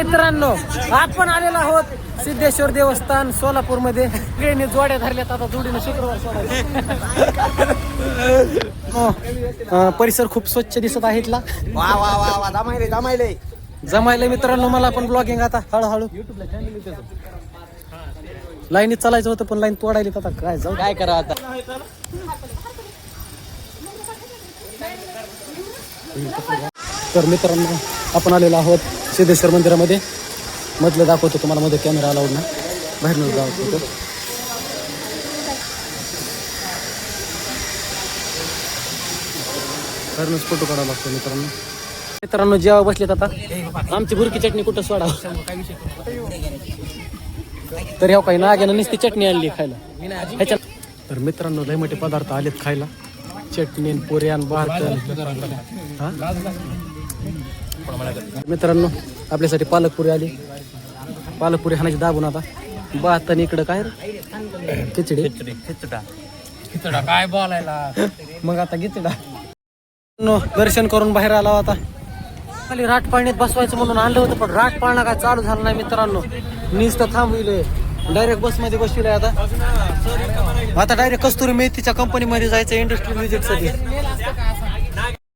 मित्रांनो आपण आलेलो आहोत सिद्धेश्वर देवस्थान सोलापूर मध्ये. ट्रेनने जोड्या धरल्यात आता जोडीने शुक्रवार सोडायचे. परिसर खूप स्वच्छ दिसत आहे इथला. वा वा वा वा जमायले जमायले मित्रांनो मला पण ब्लॉगिंग आता हळूहळू लाईनीत चालायचं होतं पण लाईन तोडायली आता काय जाऊ काय करा आता. तर मित्रांनो आपण आलेलो आहोत सिद्धेश्वर मंदिरामध्ये. मधलं दाखवतो तुम्हाला, मध्ये कॅमेरा अलाउड ना, बाहेरनं दाखवतो. बाहेरनंच फोटो काढावा लागतो मित्रांनो. मित्रांनो जेव्हा बसलेत आता आमची भुरकी चटणी कुठं सोडा. तर ह्या काही नाग्यानं नुसती चटणी आणली खायला ह्याच्यात. तर मित्रांनो लय मोठे पदार्थ आलेत खायला. चटणी पुऱ्यान भात. मित्रांनो आपल्यासाठी पालकपुरी आली. पालकपुरी खाण्याची दाबून आता भात आणि इकडं काय खिचडी. खिचडा काय बोलायला. मग आता खिचडा. दर्शन करून बाहेर आला आता. खाली राट पाळणीत बसवायचं म्हणून आणलं होतं पण राट पाळणा काय चालू झालं नाही मित्रांनो. नुसतं थांबविले. डायरेक्ट बसमध्ये बसविलंय आता डायरेक्ट कस्तुरी मेथीच्या कंपनीमध्ये जायचं इंडस्ट्रियल व्हिजिटसाठी.